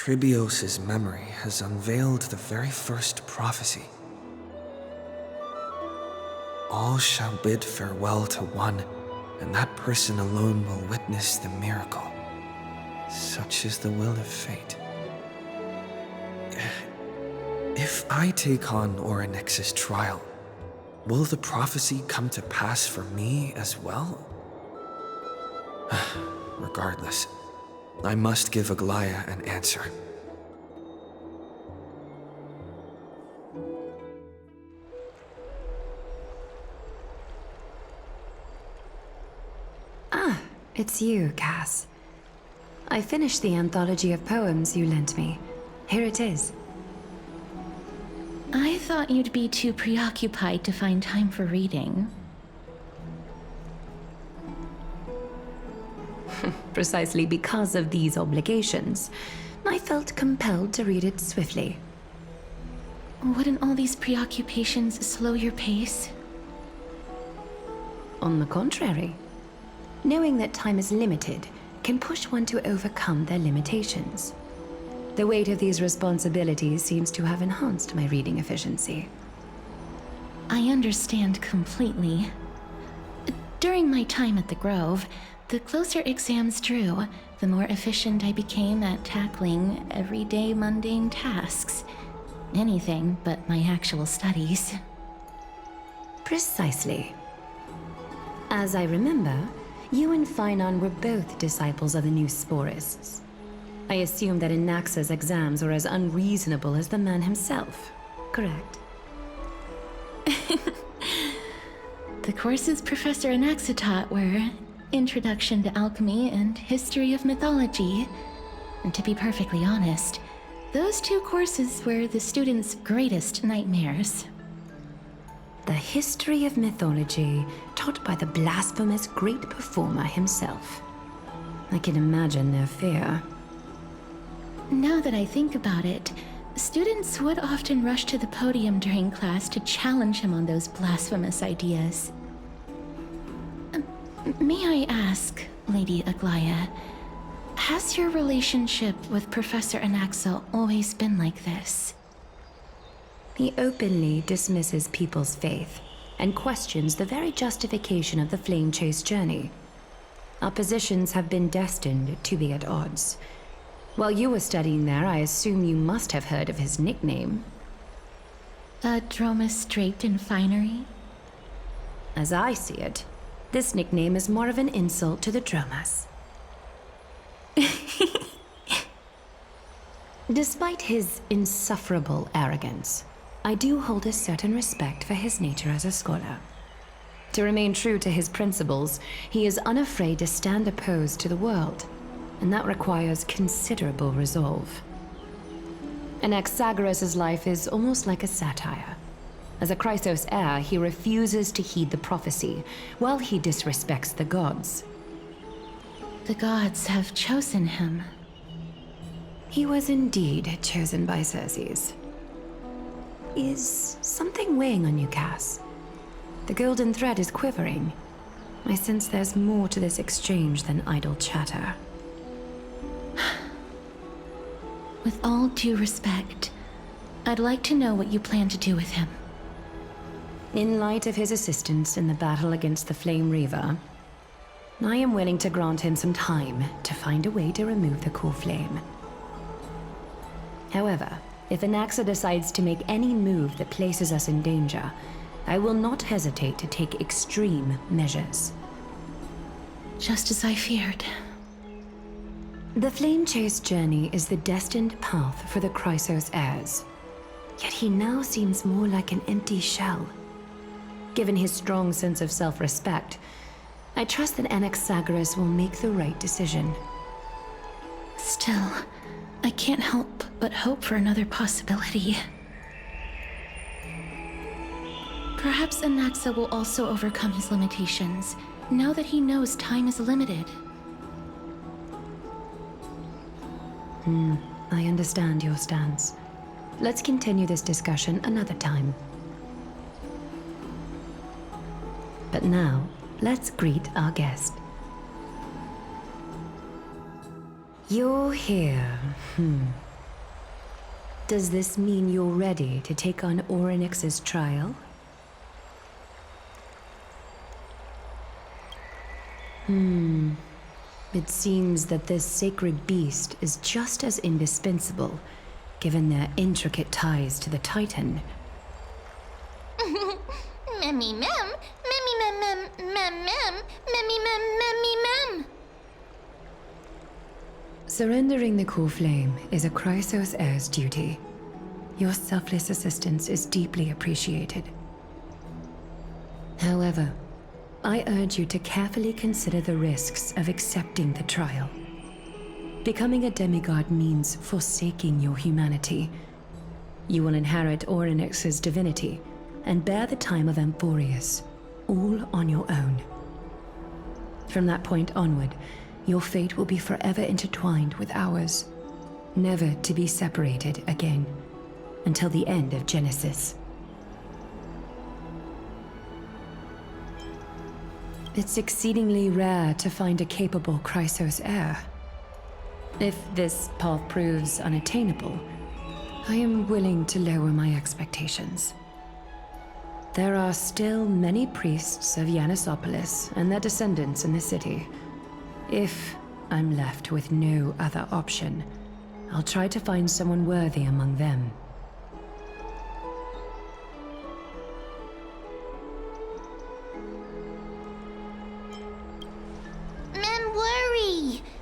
Tribios's memory has unveiled the very first prophecy. All shall bid farewell to one, and that person alone will witness the miracle. Such is the will of fate. If I take on Orynyx's trial, will the prophecy come to pass for me as well? Regardless, I must give Aglaya an answer. Ah, it's you, Cass. I finished the anthology of poems you lent me. Here it is. I thought you'd be too preoccupied to find time for reading. Precisely because of these obligations, I felt compelled to read it swiftly. Wouldn't all these preoccupations slow your pace? On the contrary, knowing that time is limited can push one to overcome their limitations. The weight of these responsibilities seems to have enhanced my reading efficiency. I understand completely. During my time at the Grove, the closer exams drew, the more efficient I became at tackling everyday mundane tasks. Anything but my actual studies. Precisely. As I remember, you and Finon were both disciples of the new Sporists. I assume that Anaxa's exams were as unreasonable as the man himself, correct? The courses Professor Anaxa taught were Introduction to Alchemy and History of Mythology. And to be perfectly honest, those two courses were the students' greatest nightmares. The history of mythology taught by the blasphemous great performer himself. I can imagine their fear. Now that I think about it, students would often rush to the podium during class to challenge him on those blasphemous ideas. May I ask, Lady Aglaya, has your relationship with Professor Anaxa always been like this? He openly dismisses people's faith and questions the very justification of the flame chase journey. Our positions have been destined to be at odds. While you were studying there, I assume you must have heard of his nickname. A Dromus draped in finery? As I see it, this nickname is more of an insult to the Dromas. Despite his insufferable arrogance, I do hold a certain respect for his nature as a scholar. To remain true to his principles, he is unafraid to stand opposed to the world, and that requires considerable resolve. Anaxagoras' life is almost like a satire. As a Chrysos heir, he refuses to heed the prophecy, while he disrespects the gods. The gods have chosen him. He was indeed chosen by Circes. Is something weighing on you, Cass? The golden thread is quivering. I sense there's more to this exchange than idle chatter. With all due respect, I'd like to know what you plan to do with him. In light of his assistance in the battle against the Flame Reaver, I am willing to grant him some time to find a way to remove the core flame. However, if Anaxa decides to make any move that places us in danger, I will not hesitate to take extreme measures. Just as I feared. The Flame Chase journey is the destined path for the Chrysos heirs. Yet he now seems more like an empty shell. Given his strong sense of self-respect, I trust that Anaxagoras will make the right decision. Still, I can't help but hope for another possibility. Perhaps Anaxa will also overcome his limitations, now that he knows time is limited. I understand your stance. Let's continue this discussion another time. But now, let's greet our guest. You're here, Does this mean you're ready to take on Orynyx's trial? It seems that this sacred beast is just as indispensable, given their intricate ties to the Titan. Memmy mem, memmy mem mem mem mem, memmy mem memmy mem. Surrendering the core flame is a Chrysos heir's duty. Your selfless assistance is deeply appreciated. However, I urge you to carefully consider the risks of accepting the trial. Becoming a demigod means forsaking your humanity. You will inherit Orynyx's divinity and bear the time of Amphorius, all on your own. From that point onward, your fate will be forever intertwined with ours, never to be separated again, until the end of Genesis. It's exceedingly rare to find a capable Chrysos heir. If this path proves unattainable, I am willing to lower my expectations. There are still many priests of Yanissopolis and their descendants in the city. If I'm left with no other option, I'll try to find someone worthy among them.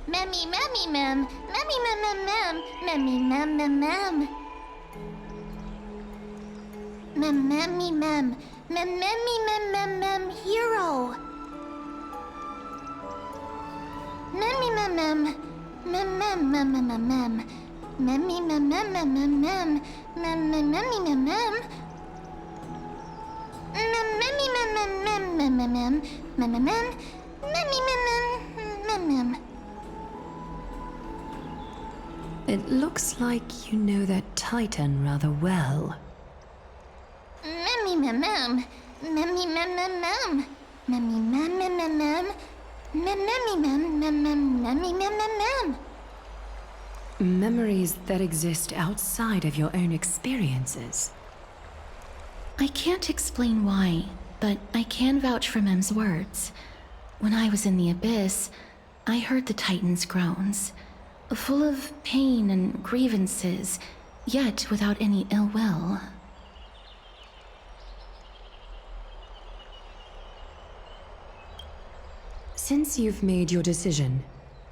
Memmy, memmy, mem, memmy, mem, mem, mem, memmy, mem, mem, mem. Mem, memmy, mem, memmy, mem, mem, mem, hero. Memmy, mem, mem, mem, mem, mem, mem, mem, mem, memmy, mem, mem, mem, mem, mem, mem, memmy, mem, mem. Memmy, mem, mem, mem, mem, mem, mem, mem, mem, memmy, mem, mem, mem. It looks like you know that Titan rather well. Memmy mem mem, memmy mem mem mem, memmy mem mem mem mem, memmy mem mem mem, memmy mem mem mem. Memories that exist outside of your own experiences. I can't explain why, but I can vouch for Mem's words. When I was in the abyss, I heard the Titan's groans. Full of pain and grievances, yet without any ill will. Since you've made your decision,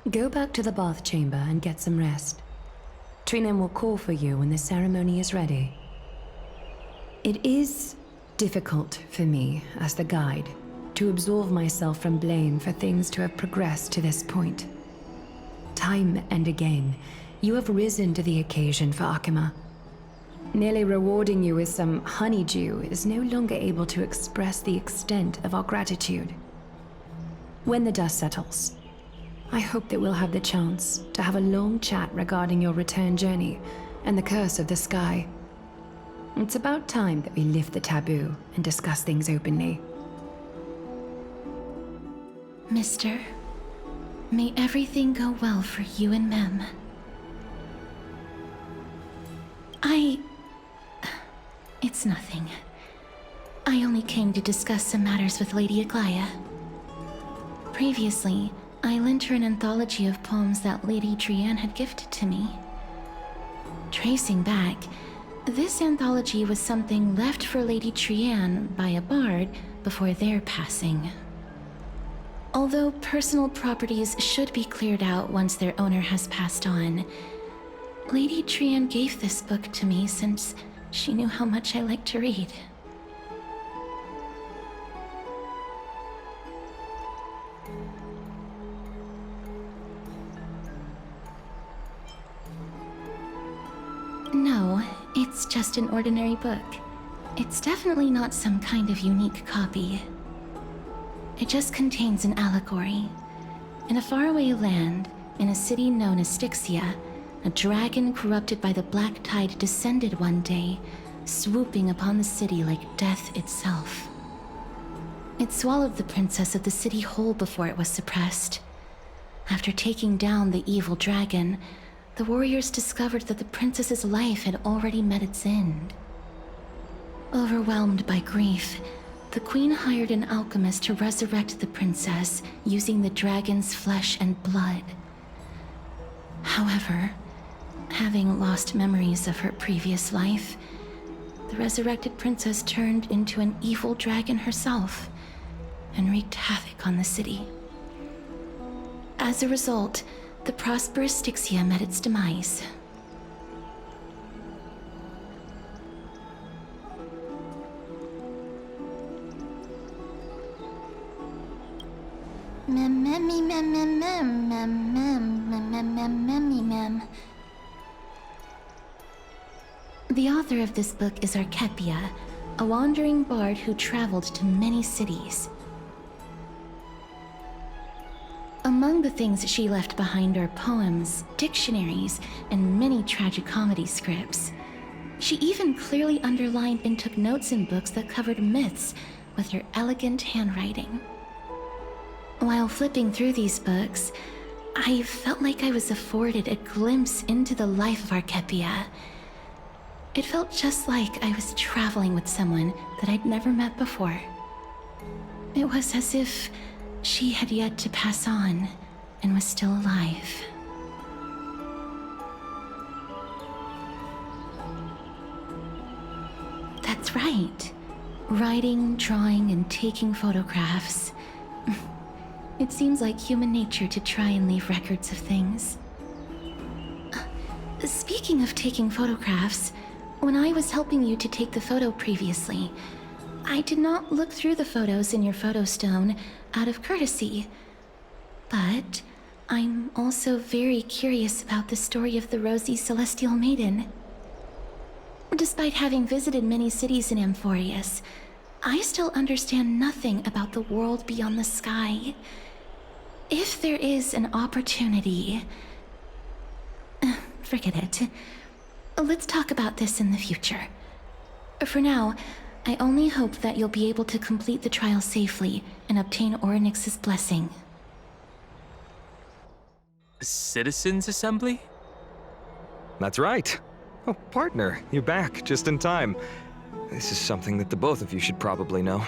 go back to the bath chamber and get some rest. Trinem will call for you when the ceremony is ready. It is difficult for me, as the guide, to absolve myself from blame for things to have progressed to this point. Time and again, you have risen to the occasion for Akima. Nearly rewarding you with some honeydew is no longer able to express the extent of our gratitude. When the dust settles, I hope that we'll have the chance to have a long chat regarding your return journey and the curse of the sky. It's about time that we lift the taboo and discuss things openly. Mister, may everything go well for you and Mem. It's nothing. I only came to discuss some matters with Lady Aglaia. Previously, I lent her an anthology of poems that Lady Trianne had gifted to me. Tracing back, this anthology was something left for Lady Trianne by a bard before their passing. Although personal properties should be cleared out once their owner has passed on, Lady Trianne gave this book to me since she knew how much I like to read. No, it's just an ordinary book. It's definitely not some kind of unique copy. It just contains an allegory. In a faraway land, in a city known as Styxia, a dragon corrupted by the black tide descended one day, swooping upon the city like death itself. It swallowed the princess of the city whole before it was suppressed. After taking down the evil dragon, the warriors discovered that the princess's life had already met its end. Overwhelmed by grief, the queen hired an alchemist to resurrect the princess using the dragon's flesh and blood. However, having lost memories of her previous life, the resurrected princess turned into an evil dragon herself and wreaked havoc on the city. As a result, the prosperous Styxia met its demise. The author of this book is Archepia, a wandering bard who traveled to many cities. Among the things she left behind are poems, dictionaries, and many tragicomedy scripts. She even clearly underlined and took notes in books that covered myths with her elegant handwriting. While flipping through these books, I felt like I was afforded a glimpse into the life of Archepia. It felt just like I was traveling with someone that I'd never met before. It was as if she had yet to pass on and was still alive. That's right. Writing, drawing, and taking photographs. It seems like human nature to try and leave records of things. Speaking of taking photographs, when I was helping you to take the photo previously, I did not look through the photos in your photo stone out of courtesy. But I'm also very curious about the story of the Rosy Celestial Maiden. Despite having visited many cities in Amphorius, I still understand nothing about the world beyond the sky. If there is an opportunity... forget it. Let's talk about this in the future. For now, I only hope that you'll be able to complete the trial safely and obtain Orynyx's blessing. A citizens' assembly? That's right. Oh, partner, you're back just in time. This is something that the both of you should probably know.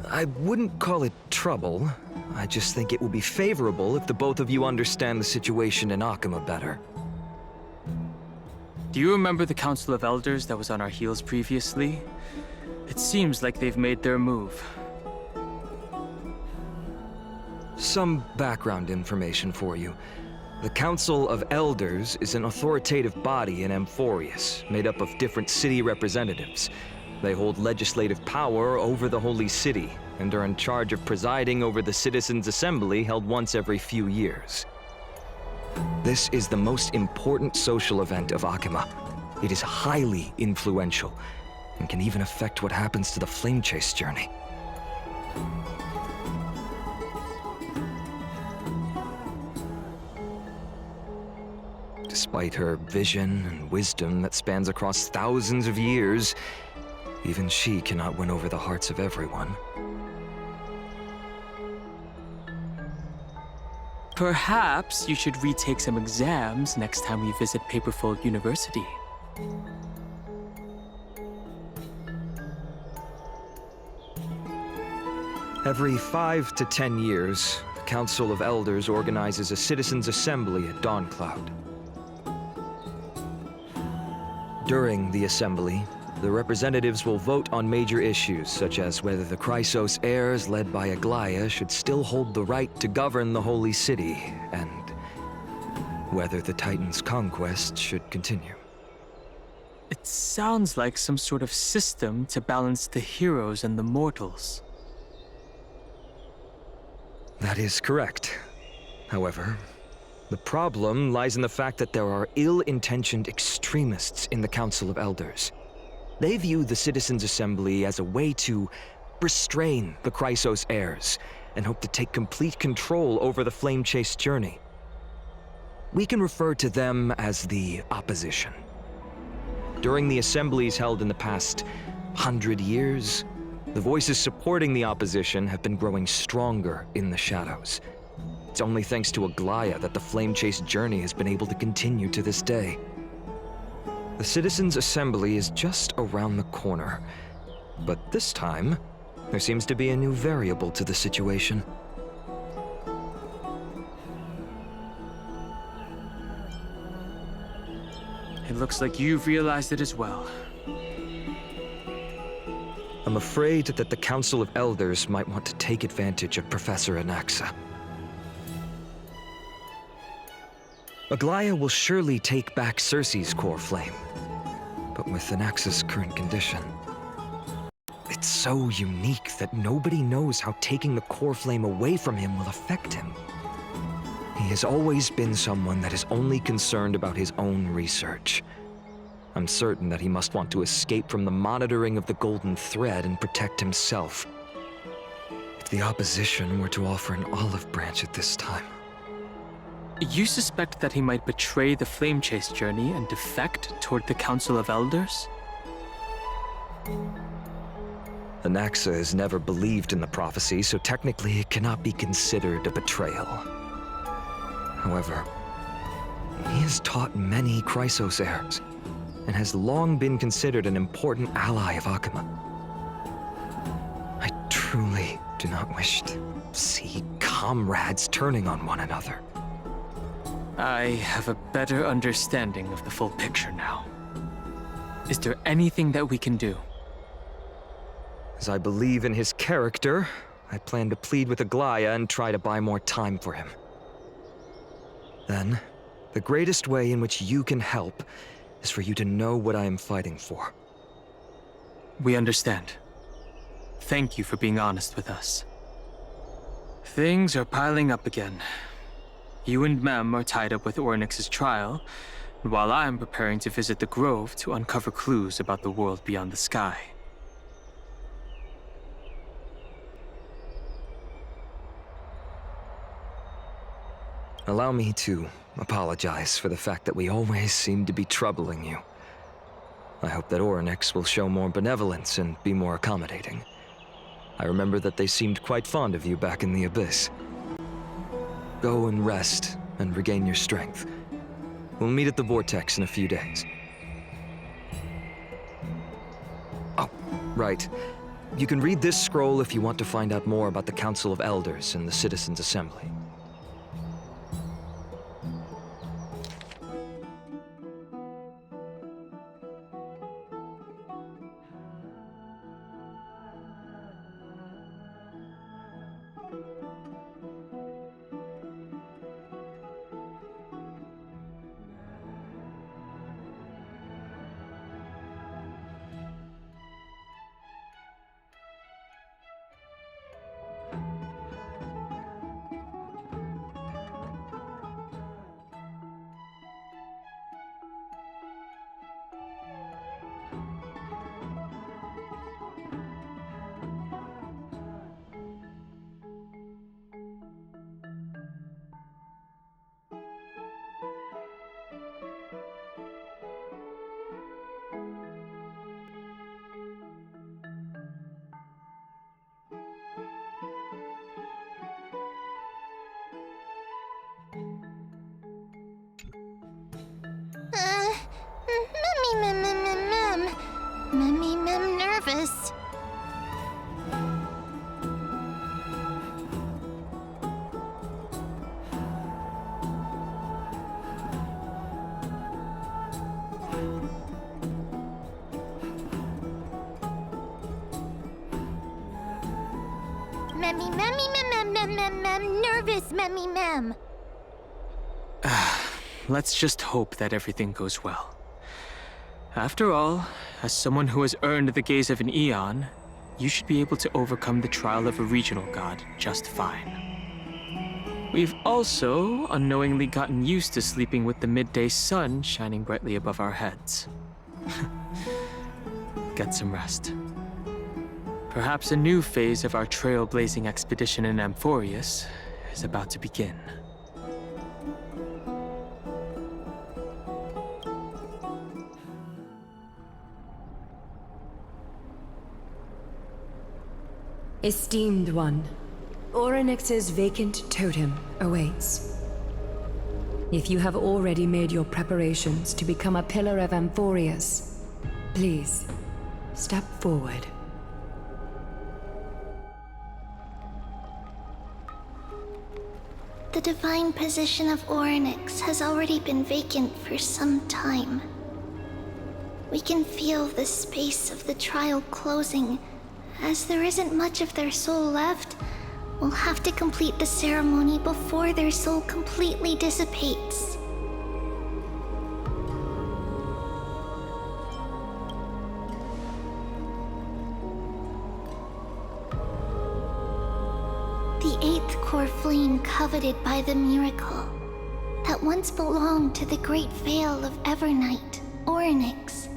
I wouldn't call it trouble. I just think it will be favorable if the both of you understand the situation in Akima better. Do you remember the Council of Elders that was on our heels previously? It seems like they've made their move. Some background information for you. The Council of Elders is an authoritative body in Amphorius, made up of different city representatives. They hold legislative power over the Holy City, and are in charge of presiding over the Citizens' Assembly held once every few years. This is the most important social event of Akima. It is highly influential, and can even affect what happens to the Flame Chase journey. Despite her vision and wisdom that spans across thousands of years, even she cannot win over the hearts of everyone. Perhaps you should retake some exams next time we visit Paperfold University. Every 5 to 10 years, the Council of Elders organizes a citizens' assembly at Dawncloud. During the assembly, the representatives will vote on major issues, such as whether the Chrysos heirs led by Aglaia should still hold the right to govern the Holy City, and whether the Titan's conquest should continue. It sounds like some sort of system to balance the heroes and the mortals. That is correct. However, the problem lies in the fact that there are ill-intentioned extremists in the Council of Elders. They view the Citizens' Assembly as a way to restrain the Chrysos heirs and hope to take complete control over the Flame Chase journey. We can refer to them as the opposition. During the assemblies held in the past 100 years, the voices supporting the opposition have been growing stronger in the shadows. it's only thanks to Aglaya that the flame chase journey has been able to continue to this day. The Citizens' Assembly is just around the corner, but this time, there seems to be a new variable to the situation. It looks like you've realized it as well. I'm afraid that the Council of Elders might want to take advantage of Professor Anaxa. Aglaya will surely take back Cersei's core flame, but with Anaxa's current condition, it's so unique that nobody knows how taking the core flame away from him will affect him. He has always been someone that is only concerned about his own research. I'm certain that he must want to escape from the monitoring of the Golden Thread and protect himself. If the opposition were to offer an olive branch at this time... You suspect that he might betray the flame chase journey and defect toward the Council of Elders? Anaxa has never believed in the prophecy, so technically it cannot be considered a betrayal. However, he has taught many Chrysos heirs, and has long been considered an important ally of Akuma. I truly do not wish to see comrades turning on one another. I have a better understanding of the full picture now. Is there anything that we can do? As I believe in his character, I plan to plead with Aglaya and try to buy more time for him. Then, the greatest way in which you can help is for you to know what I am fighting for. We understand. Thank you for being honest with us. Things are piling up again. You and Mem are tied up with Ornyx's trial, while I'm preparing to visit the Grove to uncover clues about the world beyond the sky. Allow me to apologize for the fact that we always seem to be troubling you. I hope that Ornyx will show more benevolence and be more accommodating. I remember that they seemed quite fond of you back in the Abyss. Go and rest and regain your strength. We'll meet at the Vortex in a few days. Oh, right. You can read this scroll if you want to find out more about the Council of Elders and the Citizens' Assembly. Mem nervous. Nervous, mem. Let's just hope that everything goes well. After all, as someone who has earned the gaze of an Eon, you should be able to overcome the trial of a regional god just fine. We've also unknowingly gotten used to sleeping with the midday sun shining brightly above our heads. Get some rest. Perhaps a new phase of our trailblazing expedition in Amphorius is about to begin. Esteemed one, Orynyx's vacant totem awaits. If you have already made your preparations to become a pillar of Amphorius, please, step forward. The divine position of Orynyx has already been vacant for some time. We can feel the space of the trial closing. As there isn't much of their soul left, we'll have to complete the ceremony before their soul completely dissipates. The eighth core flame coveted by the miracle that once belonged to the great veil of Evernight, Orynyx.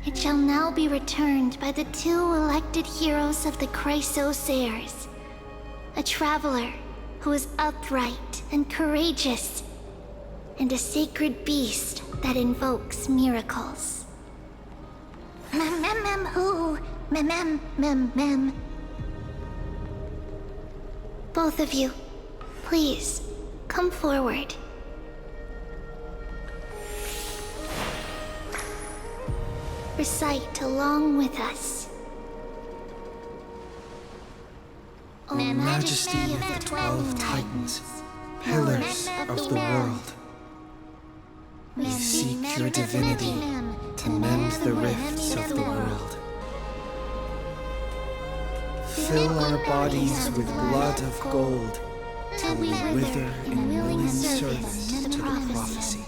It shall now be returned by the two elected heroes of the Chrysos heirs. A traveler who is upright and courageous, and a sacred beast that invokes miracles. Who? Both of you, please, come forward. Recite along with us. O Majesty of the 12 Titans, pillars of the world, we seek your divinity to mend the rifts of the world. Fill our bodies with blood of gold till we wither in willing service to the prophecy.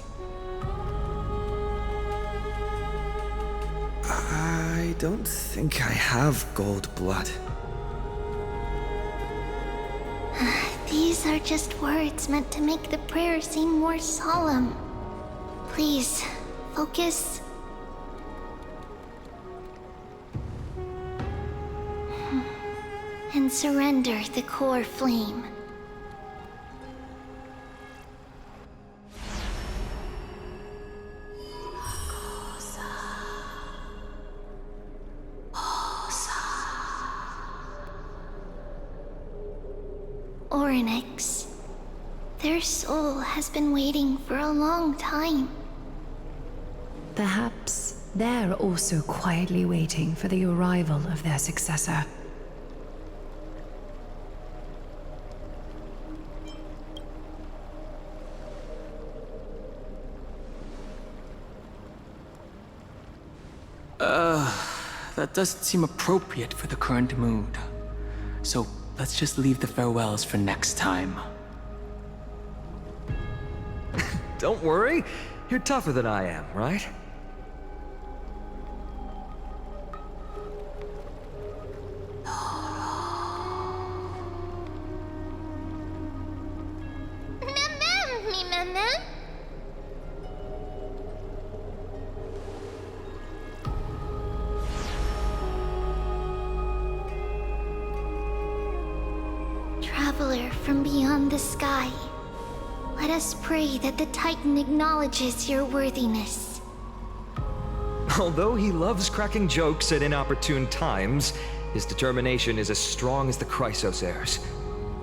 I don't think I have gold blood. These are just words meant to make the prayer seem more solemn. Please, focus. And surrender the core flame. Orynyx. Their soul has been waiting for a long time. Perhaps they're also quietly waiting for the arrival of their successor. That doesn't seem appropriate for the current mood. So let's just leave the farewells for next time. Don't worry, you're tougher than I am, right? Traveler from beyond the sky, let us pray that the Titan acknowledges your worthiness. Although he loves cracking jokes at inopportune times, his determination is as strong as the Chrysos heirs.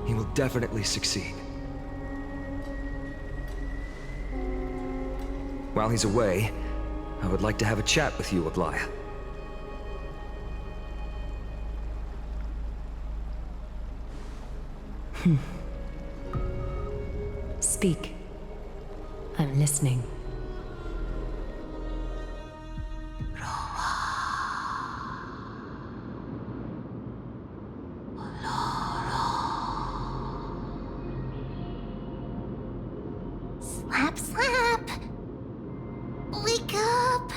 He will definitely succeed. While he's away, I would like to have a chat with you, Aglaya. Speak. I'm listening. Slap, slap! Wake up!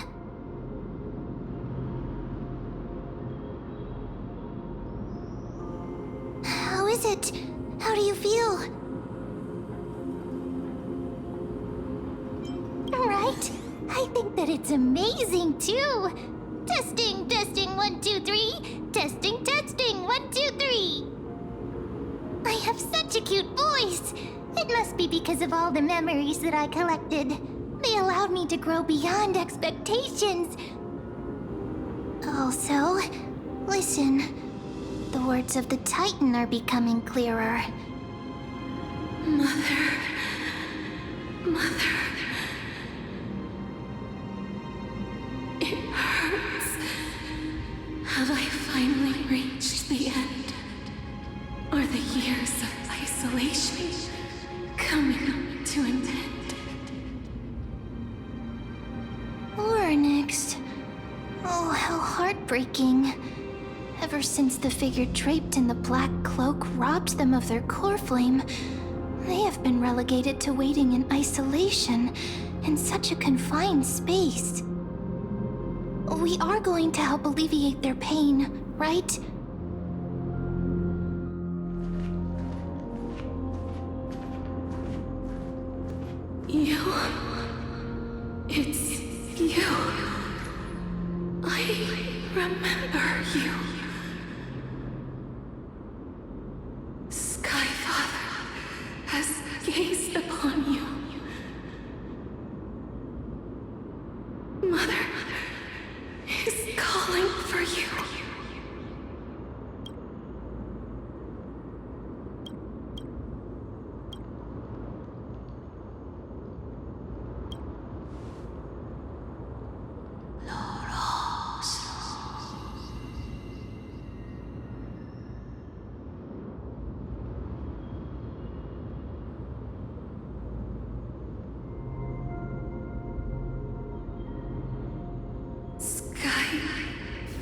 How is it? How do you feel? Right? I think that it's amazing, too. Testing, testing, 1, 2, 3. Testing, testing, 1, 2, 3. I have such a cute voice. It must be because of all the memories that I collected. They allowed me to grow beyond expectations. Also, listen. The words of the Titan are becoming clearer. Mother. It hurts. Have I finally reached the end? Are the years of isolation coming to an end? Oryx. Oh, how heartbreaking. Ever since the figure draped in the black cloak robbed them of their core flame, they have been relegated to waiting in isolation in such a confined space. We are going to help alleviate their pain, right? You. It's you. I remember you. Skyfather has gazed upon you. Mother is calling for you.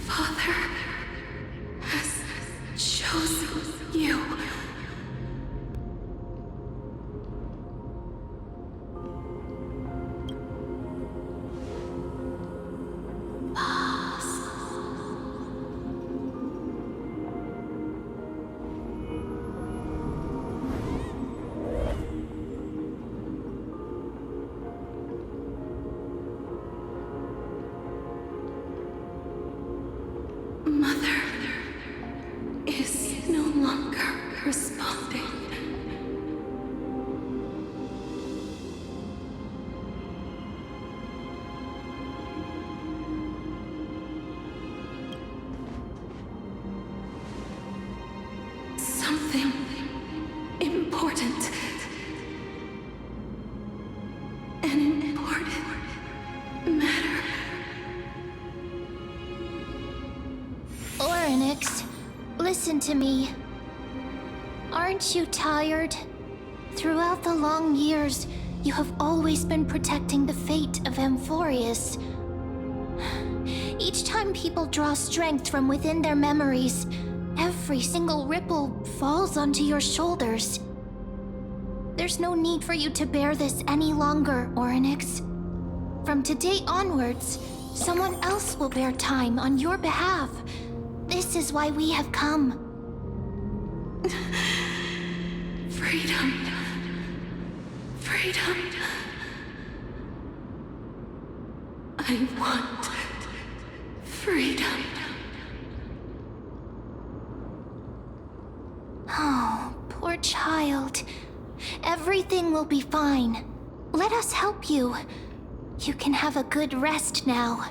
Father has chosen you. Mother is no longer responding. Something important. An important matter. Oryx, listen to me. Aren't you tired? Throughout the long years, you have always been protecting the fate of Amphorius. Each time people draw strength from within their memories, every single ripple falls onto your shoulders. There's no need for you to bear this any longer, Oryx. From today onwards, someone else will bear time on your behalf. This is why we have come. Freedom. Freedom. I want freedom. Oh, poor child. Everything will be fine. Let us help you. You can have a good rest now.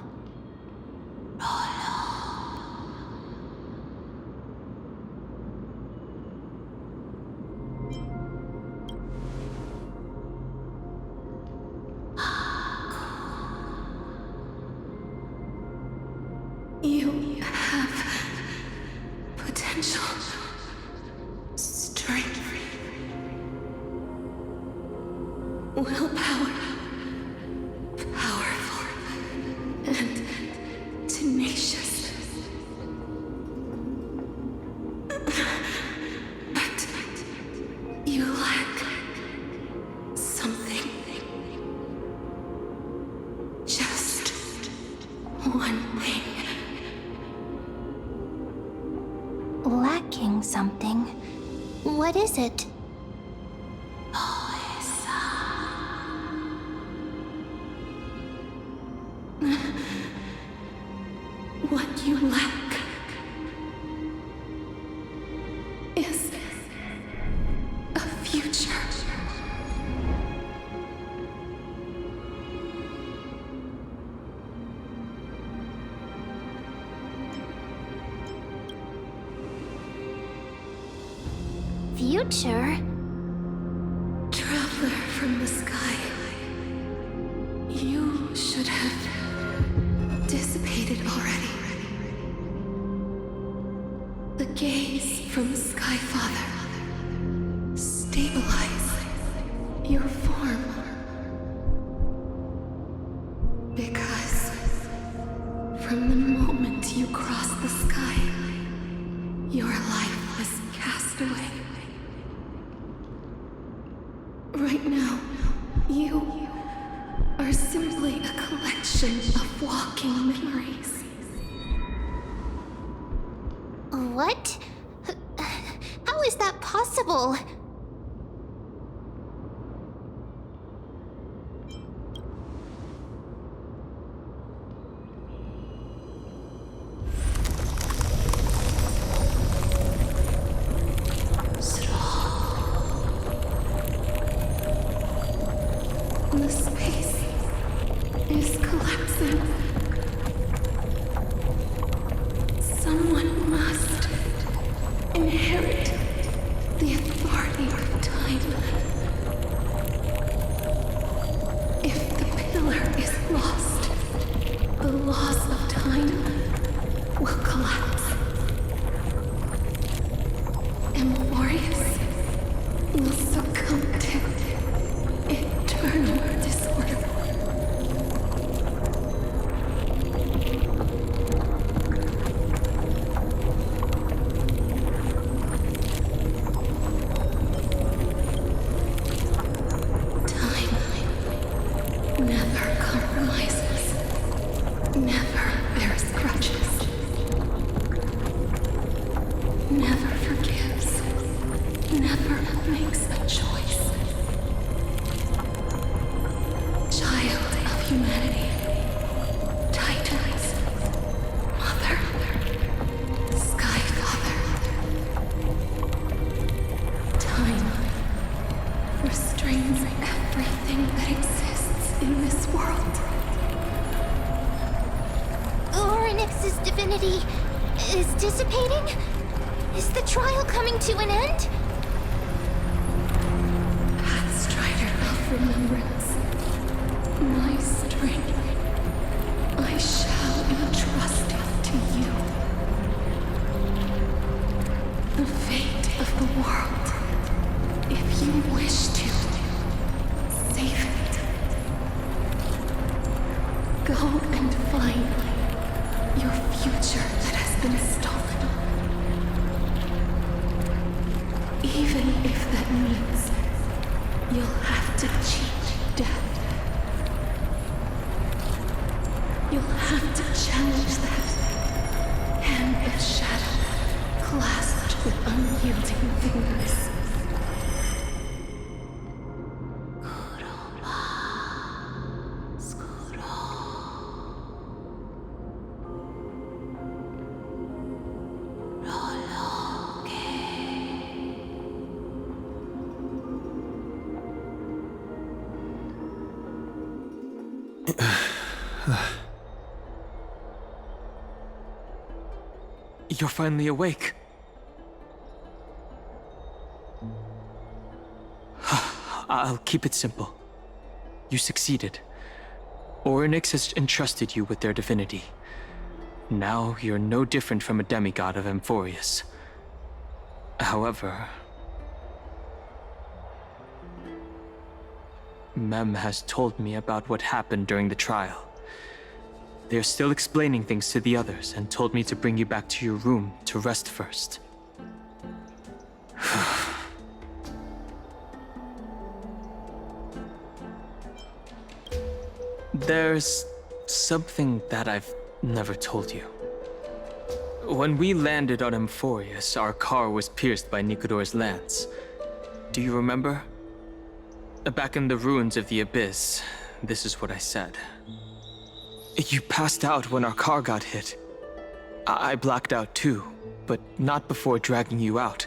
You have potential, strength, willpower, powerful, and tenacious. But you lack something. Just one thing. Lacking something. What is it? What you lack is a future. future? Traveler from the sky, you should have dissipated already. The gaze from Sky Father stabilize your form. Because from the moment you crossed the sky, your life was cast away. Right now, you are simply a collection of walking memories. What? How is that possible? The space is collapsing. Someone must inherit the authority of time. If the pillar is lost, the laws of time will collapse. Amphorius will succumb to eternal disorder. Time never compromises, never bears grudges, never forgives, never makes a choice. Child of humanity, Titans, Mother, Sky Father. Time restrains everything that exists in this world. Orynyx's divinity is dissipating? Is the trial coming to an end? Pathstrider of remembrance, my strength, I shall entrust it to you. The fate of the world, if you wish to save it. Go and find your future that has been stolen. Even if that means you'll have to cheat death. You'll have to challenge that hand of shadow clasped with unyielding fingers. You're finally awake. I'll keep it simple. You succeeded. Orynyx has entrusted you with their divinity. Now you're no different from a demigod of Amphorius. However, Mem has told me about what happened during the trial. They're still explaining things to the others and told me to bring you back to your room to rest first. There's something that I've never told you. When we landed on Amphorius, our car was pierced by Nicodor's lance. Do you remember? Back in the ruins of the Abyss, this is what I said. You passed out when our car got hit. I blacked out too, but not before dragging you out.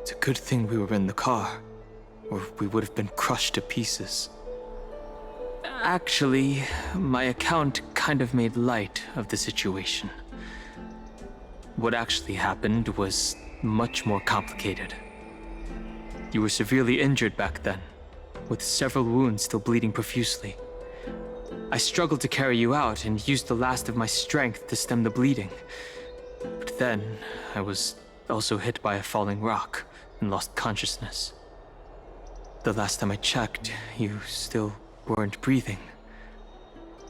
It's a good thing we were in the car, or we would have been crushed to pieces. Actually, my account kind of made light of the situation. What actually happened was much more complicated. You were severely injured back then, with several wounds still bleeding profusely. I struggled to carry you out and used the last of my strength to stem the bleeding. But then, I was also hit by a falling rock and lost consciousness. The last time I checked, you still weren't breathing.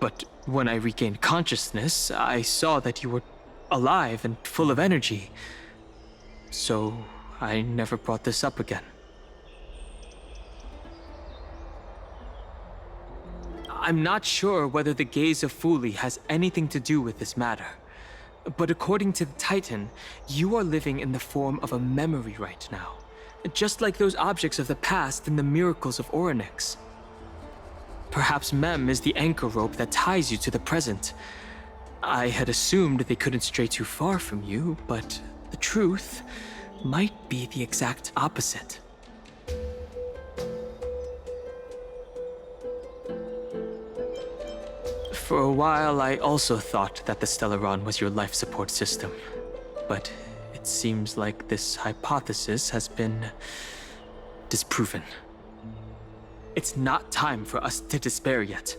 But when I regained consciousness, I saw that you were alive and full of energy. So I never brought this up again. I'm not sure whether the gaze of Fuli has anything to do with this matter. But according to the Titan, you are living in the form of a memory right now. Just like those objects of the past and the miracles of Orynyx. Perhaps Mem is the anchor rope that ties you to the present. I had assumed they couldn't stray too far from you, but the truth might be the exact opposite. For a while, I also thought that the Stellaron was your life support system. But it seems like this hypothesis has been disproven. It's not time for us to despair yet.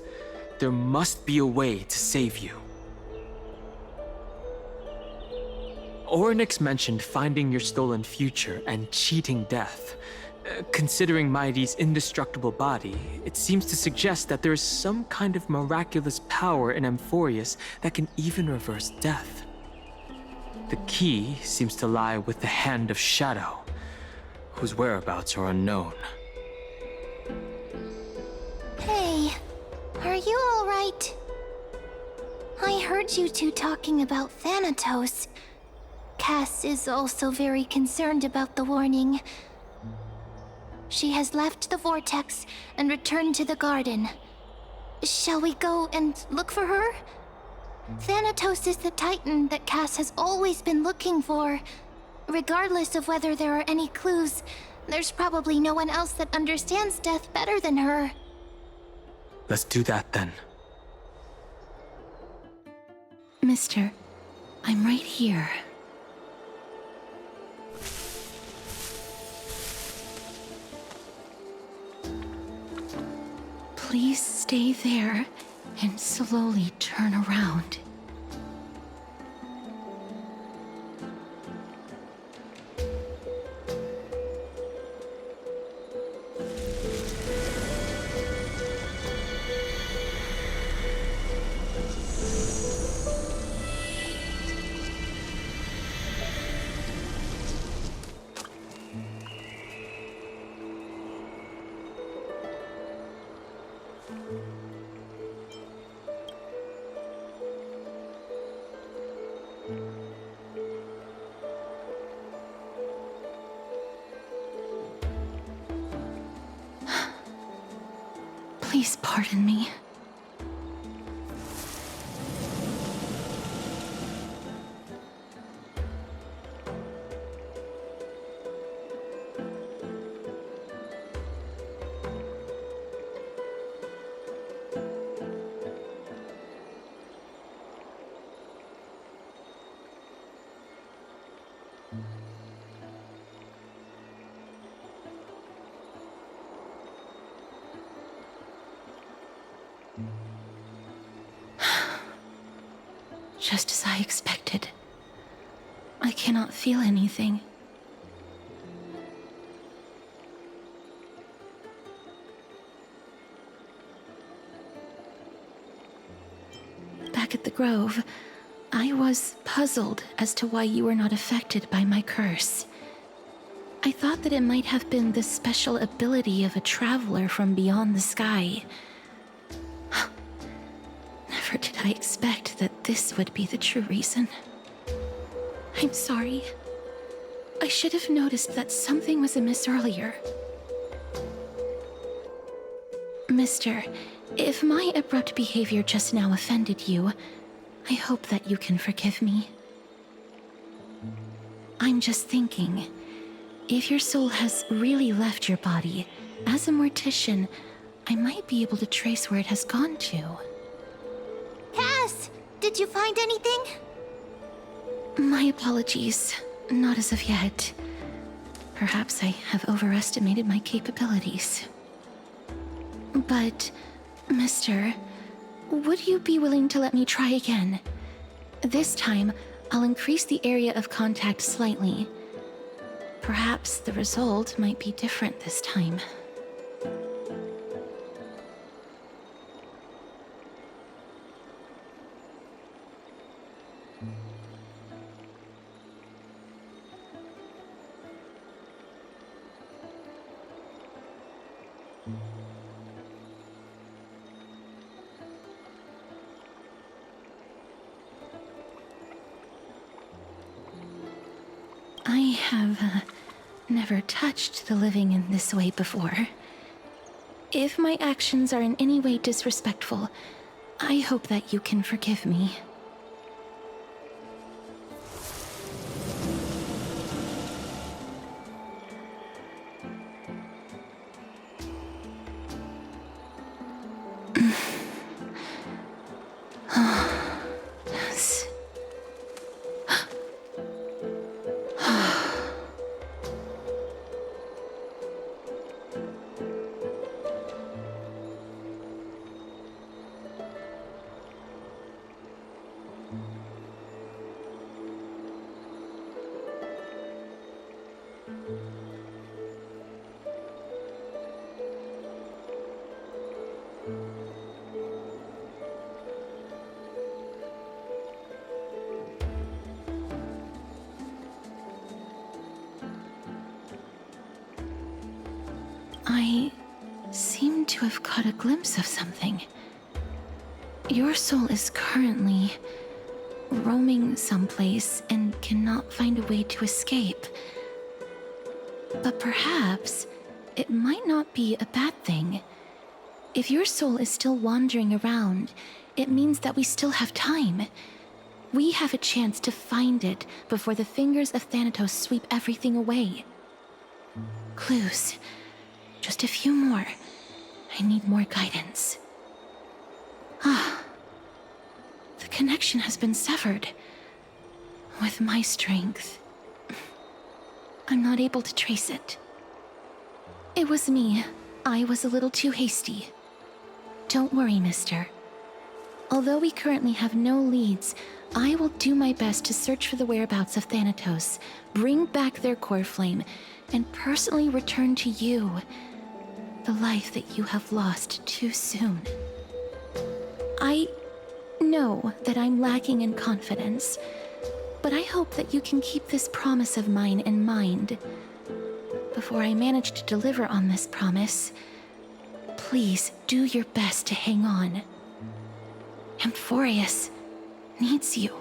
There must be a way to save you. Orynyx mentioned finding your stolen future and cheating death. Considering Mighty's indestructible body, it seems to suggest that there is some kind of miraculous power in Amphorius that can even reverse death. The key seems to lie with the Hand of Shadow, whose whereabouts are unknown. Hey, are you all right? I heard you two talking about Thanatos. Cass is also very concerned about the warning. She has left the vortex and returned to the garden. Shall we go and look for her? Thanatos is the Titan that Cass has always been looking for. Regardless of whether there are any clues, there's probably no one else that understands death better than her. Let's do that then. Mister, I'm right here. Please stay there and slowly turn around. Please pardon me. Just as I expected. I cannot feel anything. Back at the Grove, I was puzzled as to why you were not affected by my curse. I thought that it might have been the special ability of a traveler from beyond the sky. Never did I expect that this would be the true reason. I'm sorry. I should have noticed that something was amiss earlier. Mister, if my abrupt behavior just now offended you, I hope that you can forgive me. I'm just thinking, if your soul has really left your body, as a mortician, I might be able to trace where it has gone to. Cass, did you find anything? My apologies. Not as of yet. Perhaps I have overestimated my capabilities. But, Mister, would you be willing to let me try again? This time, I'll increase the area of contact slightly. Perhaps the result might be different this time. I have never touched the living in this way before. If my actions are in any way disrespectful, I hope that you can forgive me. I seem to have caught a glimpse of something. Your soul is currently roaming someplace and cannot find a way to escape. But perhaps it might not be a bad thing. If your soul is still wandering around, it means that we still have time. We have a chance to find it before the fingers of Thanatos sweep everything away. Clues. Just a few more. I need more guidance. The connection has been severed. With my strength, I'm not able to trace it. It was me. I was a little too hasty. Don't worry, mister. Although we currently have no leads, I will do my best to search for the whereabouts of Thanatos, bring back their core flame, and personally return to you the life that you have lost too soon. I know that I'm lacking in confidence, but I hope that you can keep this promise of mine in mind. Before I manage to deliver on this promise, please do your best to hang on. Amphorius needs you.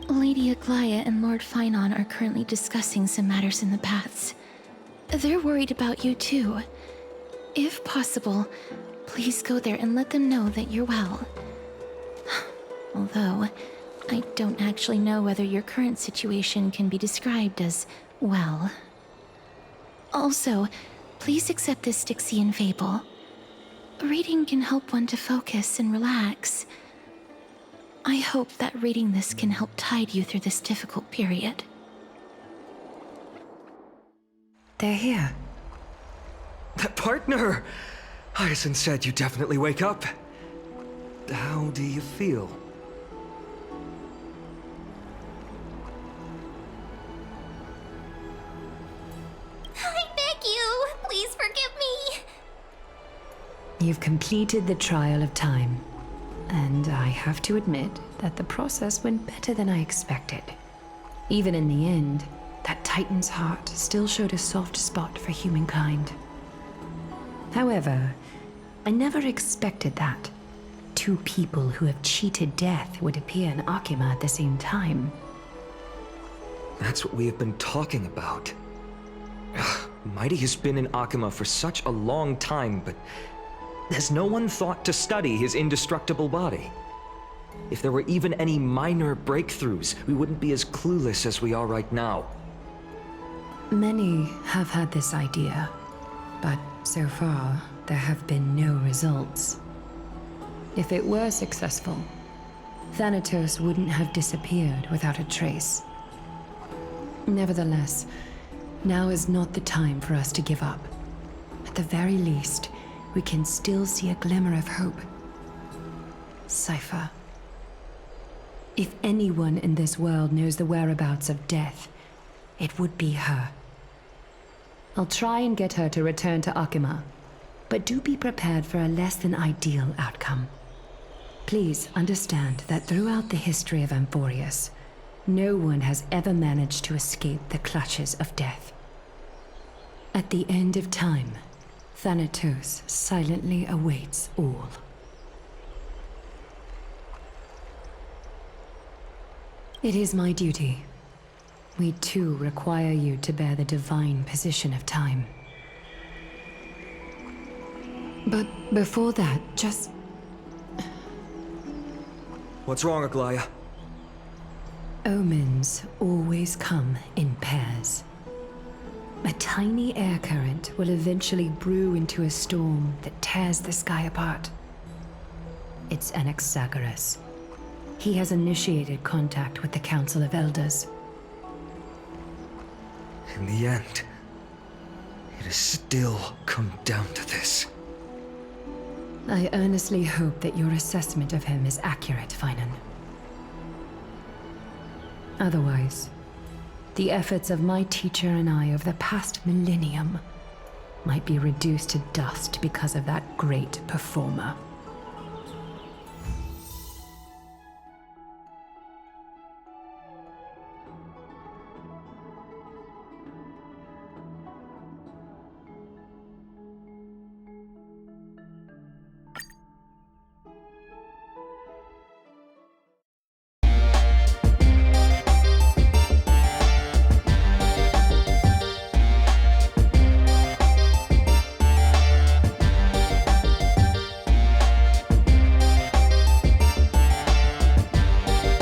Lady Aglaia and Lord Finon are currently discussing some matters in the paths. They're worried about you too. If possible, please go there and let them know that you're well. Although, I don't actually know whether your current situation can be described as well. Also, please accept this Styxian fable. Reading can help one to focus and relax. I hope that reading this can help tide you through this difficult period. They're here. Partner! Hyacinth said you definitely wake up. How do you feel? I beg you, please forgive me. You've completed the trial of time. And I have to admit that the process went better than I expected. Even in the end, that Titan's heart still showed a soft spot for humankind. However, I never expected that. Two people who have cheated death would appear in Akima at the same time. That's what we have been talking about. Mighty has been in Akima for such a long time, but has no one thought to study his indestructible body? If there were even any minor breakthroughs, we wouldn't be as clueless as we are right now. Many have had this idea, but so far, there have been no results. If it were successful, Thanatos wouldn't have disappeared without a trace. Nevertheless, now is not the time for us to give up. At the very least, we can still see a glimmer of hope. Cypher. If anyone in this world knows the whereabouts of death, it would be her. I'll try and get her to return to Akima, but do be prepared for a less than ideal outcome. Please understand that throughout the history of Amphorius, no one has ever managed to escape the clutches of death. At the end of time, Thanatos silently awaits all. It is my duty. We too require you to bear the divine position of time. But before that, just... What's wrong, Aglaya? Omens always come in pairs. A tiny air current will eventually brew into a storm that tears the sky apart. It's Anaxagoras. He has initiated contact with the Council of Elders. In the end, it has still come down to this. I earnestly hope that your assessment of him is accurate, Finan. Otherwise, the efforts of my teacher and I over the past millennium might be reduced to dust because of that great performer.